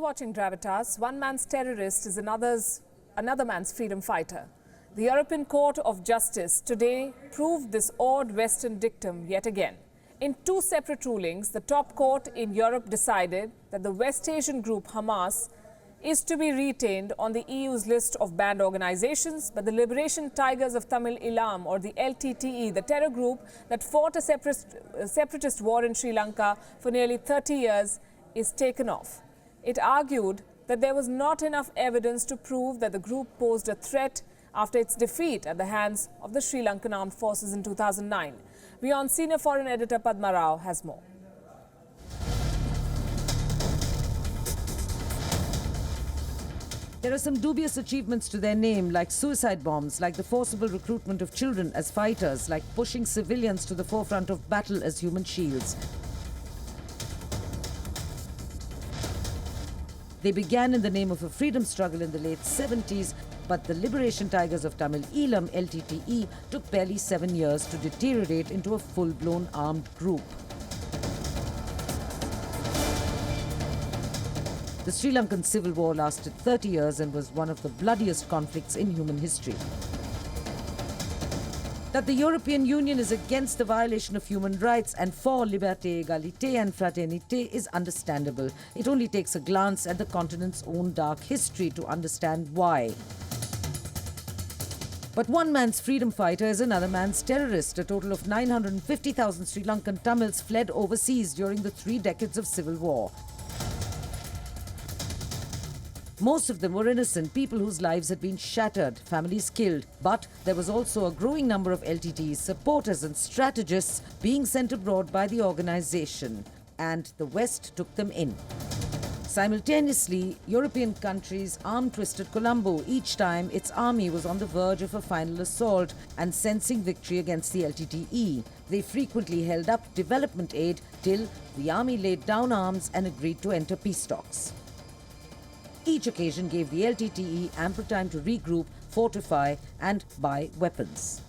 watching Gravitas. One man's terrorist is another man's freedom fighter. The European Court of Justice today proved this odd Western dictum yet again. In two separate rulings, the top court in Europe decided that the West Asian group Hamas is to be retained on the EU's list of banned organizations, but the Liberation Tigers of Tamil Eelam, or the LTTE, the terror group that fought a separatist war in Sri Lanka for nearly 30 years, is taken off. It argued that there was not enough evidence to prove that the group posed a threat after its defeat at the hands of the Sri Lankan armed forces in 2009. WION senior foreign editor Padma Rao has more. There are some dubious achievements to their name, like suicide bombs, like the forcible recruitment of children as fighters, like pushing civilians to the forefront of battle as human shields. They began in the name of a freedom struggle in the late 70s, but the Liberation Tigers of Tamil Eelam, LTTE, took barely 7 years to deteriorate into a full-blown armed group. The Sri Lankan civil war lasted 30 years and was one of the bloodiest conflicts in human history. That the European Union is against the violation of human rights and for liberté, égalité and fraternité is understandable. It only takes a glance at the continent's own dark history to understand why. But one man's freedom fighter is another man's terrorist. A total of 950,000 Sri Lankan Tamils fled overseas during the 3 decades of civil war. Most of them were innocent, people whose lives had been shattered, families killed. But there was also a growing number of LTT's supporters and strategists being sent abroad by the organization. And the West took them in. Simultaneously, European countries arm-twisted Colombo each time its army was on the verge of a final assault and sensing victory against the LTTE. They frequently held up development aid till the army laid down arms and agreed to enter peace talks. Each occasion gave the LTTE ample time to regroup, fortify and buy weapons.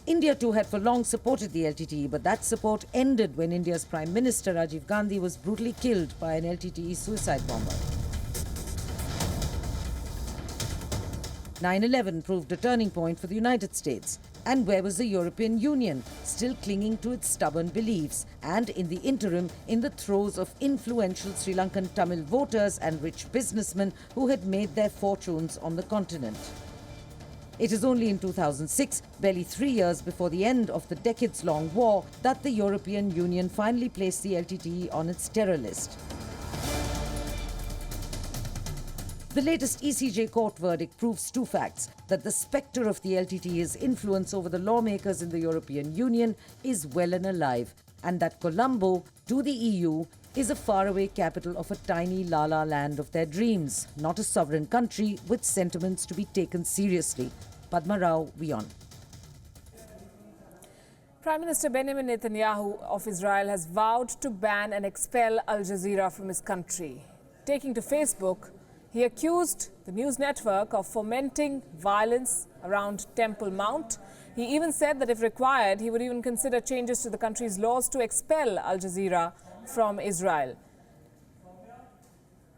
India too had for long supported the LTTE, but that support ended when India's Prime Minister Rajiv Gandhi was brutally killed by an LTTE suicide bomber. 9/11 proved a turning point for the United States. And where was the European Union, still clinging to its stubborn beliefs, and in the interim, in the throes of influential Sri Lankan Tamil voters and rich businessmen who had made their fortunes on the continent. It is only in 2006, barely 3 years before the end of the decades-long war, that the European Union finally placed the LTTE on its terror list. The latest ECJ court verdict proves two facts: that the spectre of the LTTE's influence over the lawmakers in the European Union is well and alive, and that Colombo, to the EU, is a faraway capital of a tiny la-la land of their dreams, not a sovereign country with sentiments to be taken seriously. Padma Rao, WION. Prime Minister Benjamin Netanyahu of Israel has vowed to ban and expel Al Jazeera from his country. Taking to Facebook, he accused the news network of fomenting violence around Temple Mount. He even said that if required, he would even consider changes to the country's laws to expel Al Jazeera from Israel.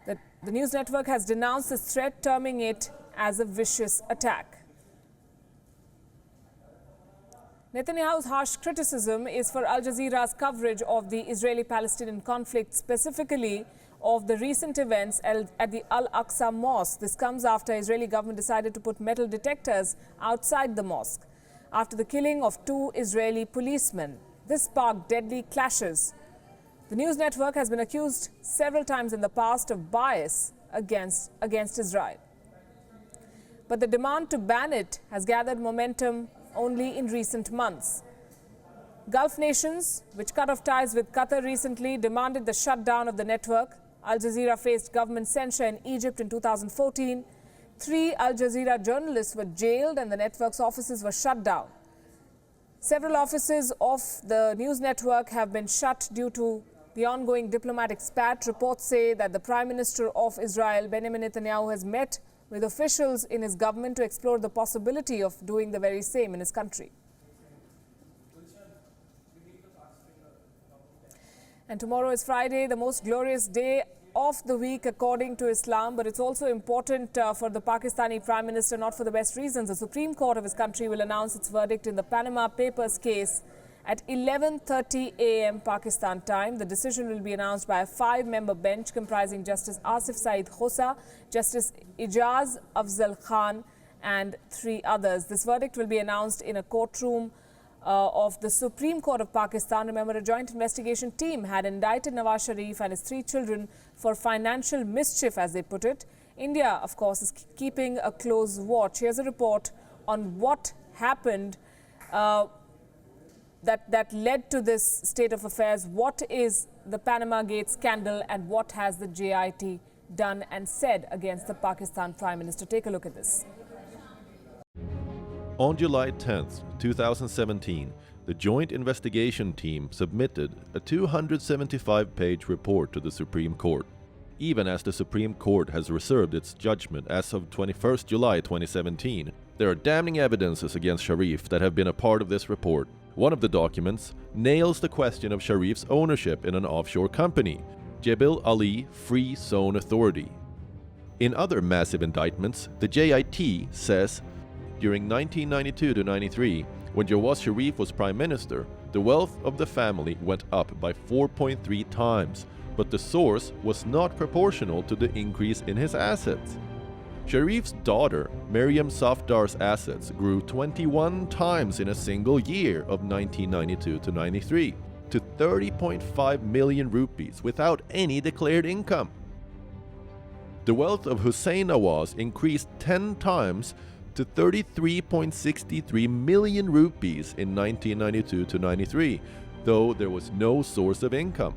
The news network has denounced this threat, terming it as a vicious attack. Netanyahu's harsh criticism is for Al Jazeera's coverage of the Israeli-Palestinian conflict, specifically of the recent events at the Al-Aqsa Mosque. This comes after Israeli government decided to put metal detectors outside the mosque after the killing of 2 Israeli policemen. This sparked deadly clashes. The news network has been accused several times in the past of bias against Israel. But the demand to ban it has gathered momentum only in recent months. Gulf nations, which cut off ties with Qatar recently, demanded the shutdown of the network. Al Jazeera faced government censure in Egypt in 2014. 3 Al Jazeera journalists were jailed and the network's offices were shut down. Several offices of the news network have been shut due to the ongoing diplomatic spat. Reports say that the Prime Minister of Israel, Benjamin Netanyahu, has met with officials in his government to explore the possibility of doing the very same in his country. And tomorrow is Friday, the most glorious day of the week according to Islam, but it's also important for the Pakistani Prime Minister, not for the best reasons. The Supreme Court of his country will announce its verdict in the Panama Papers case at 11:30 a.m. Pakistan time. The decision will be announced by a 5-member bench comprising Justice Asif Saeed Khosa, Justice Ijaz Afzal Khan and 3 others. This verdict will be announced in a courtroom of the Supreme Court of Pakistan. Remember, a joint investigation team had indicted Nawaz Sharif and his 3 children for financial mischief, as they put it. India, of course, is keeping a close watch. Here's a report on what happened that led to this state of affairs. What is the Panama Gate scandal and what has the JIT done and said against the Pakistan Prime Minister? Take a look at this. On July 10, 2017, the Joint Investigation Team submitted a 275-page report to the Supreme Court. Even as the Supreme Court has reserved its judgment as of 21st July 2017, there are damning evidences against Sharif that have been a part of this report. One of the documents nails the question of Sharif's ownership in an offshore company, Jebel Ali Free Zone Authority. In other massive indictments, the JIT says during 1992 to 93, when Nawaz Sharif was Prime Minister, the wealth of the family went up by 4.3 times, but the source was not proportional to the increase in his assets. Sharif's daughter, Maryam Safdar's assets grew 21 times in a single year of 1992 to 93 to 30.5 million rupees without any declared income. The wealth of Hussein Nawaz increased 10 times to 33.63 million rupees in 1992 to 93, though there was no source of income.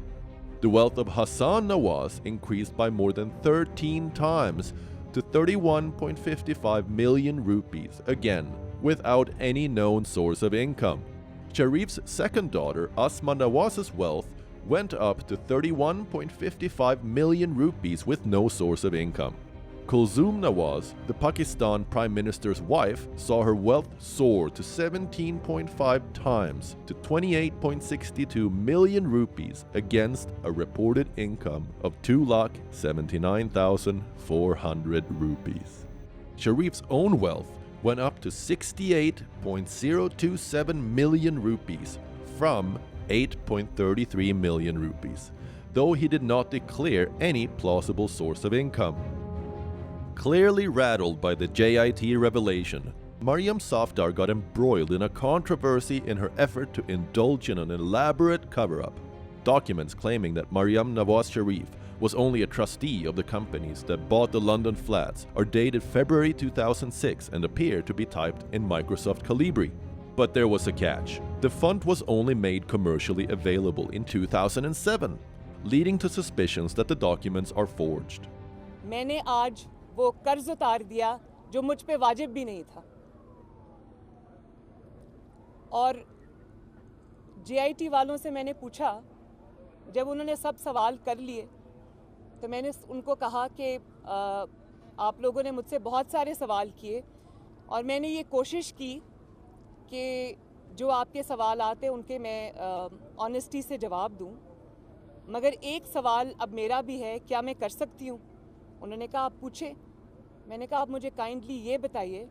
The wealth of Hassan Nawaz increased by more than 13 times to 31.55 million rupees, again, without any known source of income. Sharif's second daughter, Asma Nawaz's wealth went up to 31.55 million rupees with no source of income. Kulzoom Nawaz, the Pakistan Prime Minister's wife, saw her wealth soar to 17.5 times to 28.62 million rupees against a reported income of 2,79,400 rupees. Sharif's own wealth went up to 68.027 million rupees from 8.33 million rupees, though he did not declare any plausible source of income. Clearly rattled by the JIT revelation, Maryam Safdar got embroiled in a controversy in her effort to indulge in an elaborate cover-up. Documents claiming that Maryam Nawaz Sharif was only a trustee of the companies that bought the London flats are dated February 2006 and appear to be typed in Microsoft Calibri. But there was a catch. The fund was only made commercially available in 2007, leading to suspicions that the documents are forged. मैंने आज वो कर्ज उतार दिया जो मुझ पे वाजिब भी नहीं था और JIT वालों से मैंने पूछा, जब उन्होंने सब सवाल कर लिए तो मैंने उनको कहा कि आप लोगों ने मुझसे बहुत सारे सवाल किए और मैंने ये कोशिश की कि जो आपके सवाल आते उनके मैं ऑनेस्टी से जवाब दूं, मगर एक सवाल अब मेरा भी है, क्या मैं कर सकती हूं? उन्होंने कहा आप पूछे। मैंने कहा आप मुझे काइंडली ये बताइए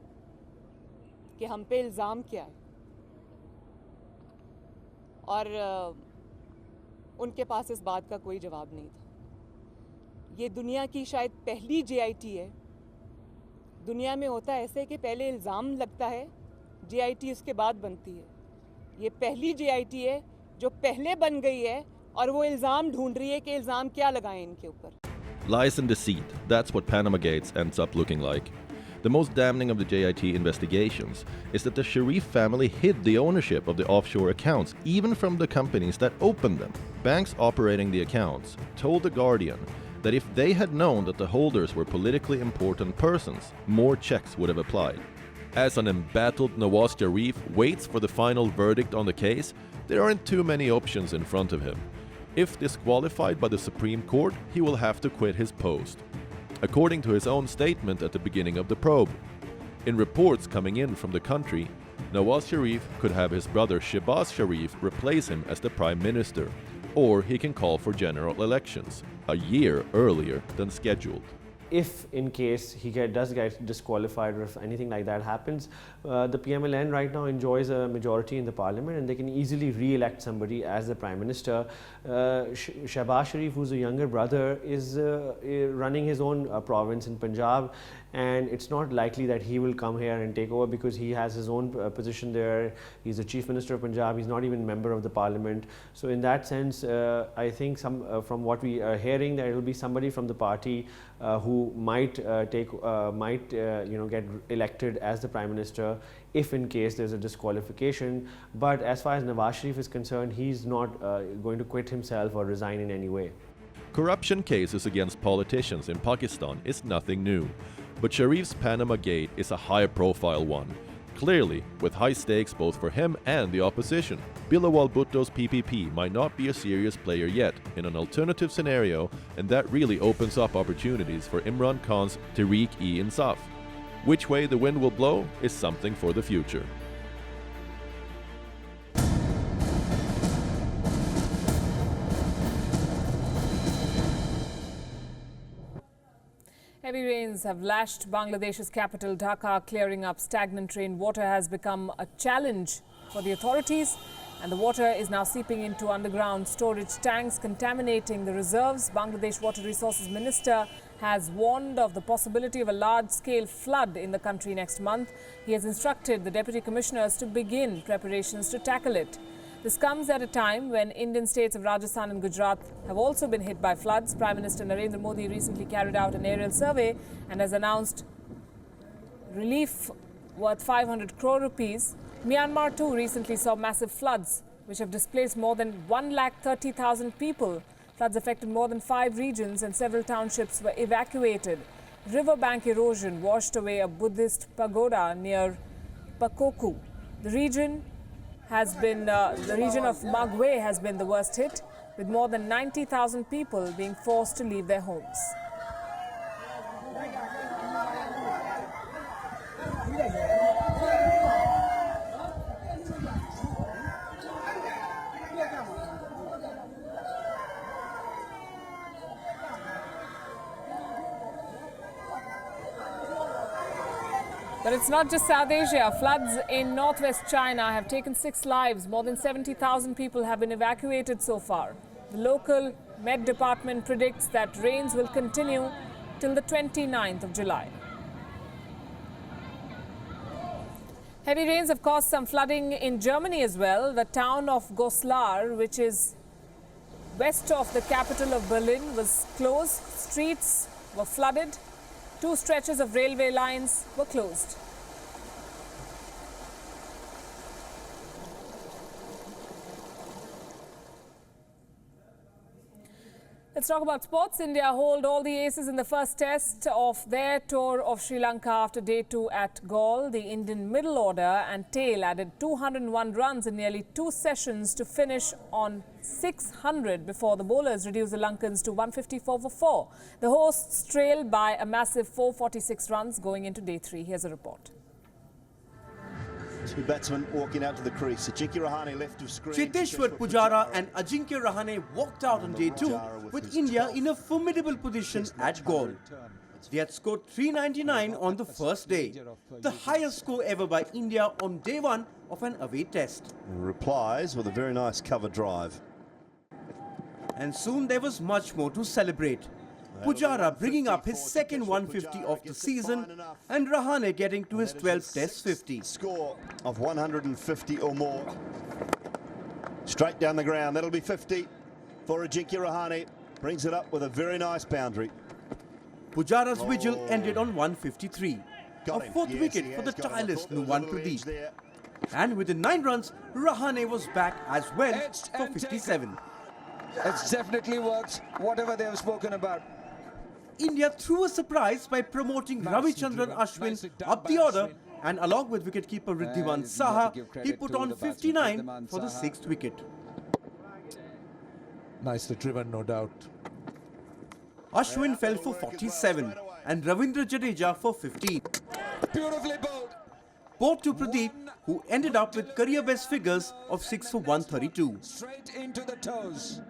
कि हम पे इल्ज़ाम क्या है। और उनके पास इस बात का कोई जवाब नहीं था। ये दुनिया की शायद पहली JIT है। दुनिया में होता है ऐसे कि पहले इल्ज़ाम लगता है, JIT उसके बाद बनती है। ये पहली JIT है जो पहले बन गई है और वो इल्ज़ाम ढूंढ रही है कि इल्ज़ाम क्या लगाएं इनके ऊपर। Lies and deceit, that's what Panama Gates ends up looking like. The most damning of the JIT investigations is that the Sharif family hid the ownership of the offshore accounts even from the companies that opened them. Banks operating the accounts told The Guardian that if they had known that the holders were politically important persons, more checks would have applied. As an embattled Nawaz Sharif waits for the final verdict on the case, there aren't too many options in front of him. If disqualified by the Supreme Court, he will have to quit his post, according to his own statement at the beginning of the probe. In reports coming in from the country, Nawaz Sharif could have his brother Shehbaz Sharif replace him as the Prime Minister, or he can call for general elections a year earlier than scheduled. If in case he does get disqualified or if anything like that happens, the PMLN right now enjoys a majority in the parliament and they can easily re-elect somebody as the Prime Minister. Shehbaz Sharif, who's a younger brother, is running his own province in Punjab, and it's not likely that he will come here and take over because he has his own position there. He's the Chief Minister of Punjab, he's not even a member of the parliament. So in that sense, I think from what we are hearing, that it will be somebody from the party who might get elected as the Prime Minister if in case there's a disqualification. But as far as Nawaz Sharif is concerned, he's not going to quit himself or resign in any way. Corruption cases against politicians in Pakistan is nothing new, but Sharif's Panama Gate is a high-profile one, clearly with high stakes both for him and the opposition. Bilawal Bhutto's PPP might not be a serious player yet in an alternative scenario, and that really opens up opportunities for Imran Khan's Tehreek-e-Insaf. Which way the wind will blow is something for the future. Heavy rains have lashed Bangladesh's capital Dhaka, clearing up stagnant rainwater has become a challenge for the authorities, and the water is now seeping into underground storage tanks, contaminating the reserves. Bangladesh Water Resources Minister has warned of the possibility of a large-scale flood in the country next month. He has instructed the Deputy Commissioners to begin preparations to tackle it. This comes at a time when Indian states of Rajasthan and Gujarat have also been hit by floods. Prime Minister Narendra Modi recently carried out an aerial survey and has announced relief worth 500 crore rupees. Myanmar too recently saw massive floods, which have displaced more than 130,000 people. Floods affected more than 5 regions and several townships were evacuated. Riverbank erosion washed away a Buddhist pagoda near Pakoku. The region of Magwe has been the worst hit, with more than 90,000 people being forced to leave their homes. But it's not just South Asia. Floods in northwest China have taken 6 lives. More than 70,000 people have been evacuated so far. The local Met Department predicts that rains will continue till the 29th of July. Heavy rains have caused some flooding in Germany as well. The town of Goslar, which is west of the capital of Berlin, was closed. Streets were flooded. 2 stretches of railway lines were closed. Let's talk about sports. India hold all the aces in the first test of their tour of Sri Lanka after day 2 at Galle. The Indian middle order and tail added 201 runs in nearly 2 sessions to finish on 600 before the bowlers reduced the Lankans to 154 for 4. The hosts trailed by a massive 446 runs going into day 3. Here's a report. 2 batsmen walking out to the crease. Ajinkya Rahane left of screen. Cheteshwar Pujara and Ajinkya Rahane walked out on day 2 with India in a formidable position at Galle. They had scored 399 on the first day, the highest score ever by India on day 1 of an away test. Replies with a very nice cover drive. And soon there was much more to celebrate. Pujara bringing up his second 150 of the season and Rahane getting to his 12th test 50. Score of 150 or more. Straight down the ground. That'll be 50 for Ajinkya Rahane. Brings it up with a very nice boundary. Pujara's vigil ended on 153. A 4th wicket for the tireless Nuwan Pradeep. And within 9 runs, Rahane was back as well for 57. It's definitely worked, whatever they have spoken about. India threw a surprise by promoting Ravichandran Ashwin up the order, and along with wicketkeeper Riddhiman Saha, he put on 59 for the 6th wicket. Nicely driven, no doubt. Ashwin fell for 47 and Ravindra Jadeja for 15. Beautifully bowled. Both to Pradeep, who ended up with career best figures of 6 for 132. Straight into the toes.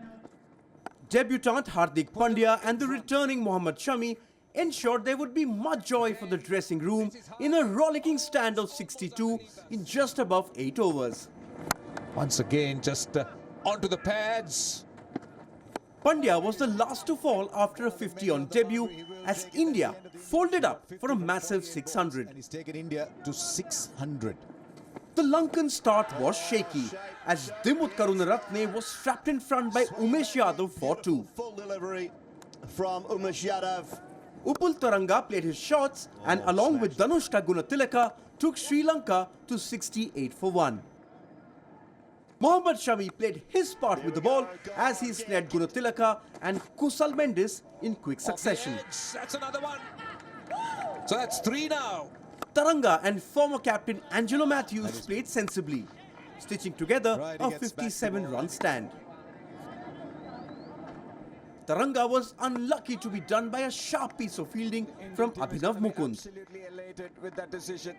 Debutant Hardik Pandya and the returning Mohammad Shami ensured there would be much joy for the dressing room in a rollicking stand of 62 in just above 8 overs. Once again, just onto the pads. Pandya was the last to fall after a 50 on debut as India folded up for a massive 600. And he's taken India to 600. The Lankan start was shaky as Dimut Karunaratne was strapped in front by Umesh Yadav for 2. Full delivery from Umesh Yadav. Upul Taranga played his shots and along with Danushka Gunatilaka took Sri Lanka to 68 for 1. Mohammad Shami played his part with the ball as he snared Gunatilaka and Kusal Mendis in quick succession. That's another one. So that's 3 now. Taranga and former captain Angelo Matthews played sensibly, stitching together a 57-run stand. Taranga was unlucky to be done by a sharp piece of fielding from Abhinav Mukund. Absolutely elated with that decision.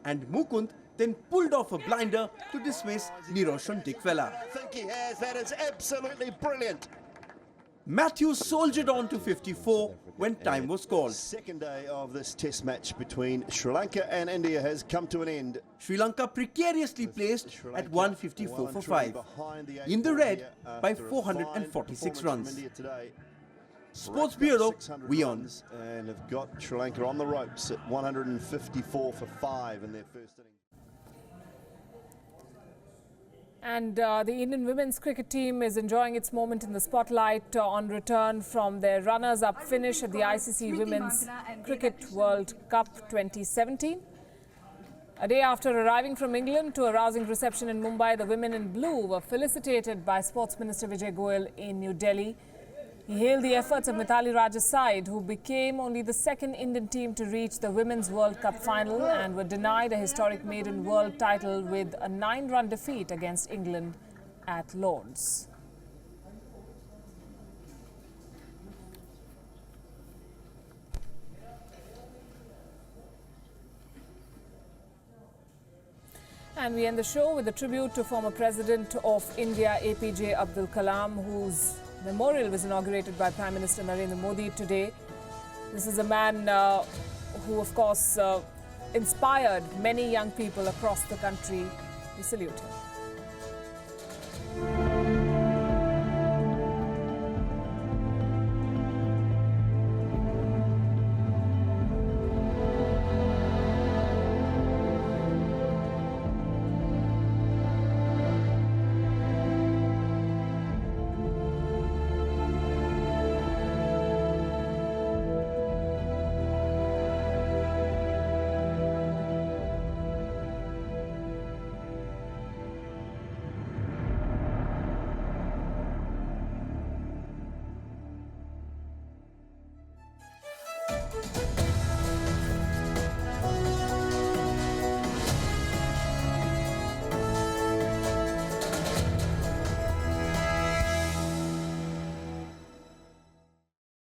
And Mukund then pulled off a blinder to dismiss Niroshan Dikvela. I think he has. That is absolutely brilliant. Matthews soldiered on to 54 when time was called. Second day of this test match between Sri Lanka and India has come to an end. Sri Lanka precariously placed at 154 for 5, in the red by 446 runs. Sports Bureau, WION. And have got Sri Lanka on the ropes at 154 for 5 in their first innings. And the Indian women's cricket team is enjoying its moment in the spotlight on return from their runners-up finish at the ICC Women's Cricket World Cup 2017. A day after arriving from England to a rousing reception in Mumbai, the women in blue were felicitated by Sports Minister Vijay Goyal in New Delhi. He hailed the efforts of Mithali Raj's side, who became only the second Indian team to reach the Women's World Cup final and were denied a historic maiden world title with a 9-run defeat against England at Lord's. And we end the show with a tribute to former President of India, APJ Abdul Kalam, whose memorial was inaugurated by Prime Minister Narendra Modi today. This is a man who, of course, inspired many young people across the country. We salute him.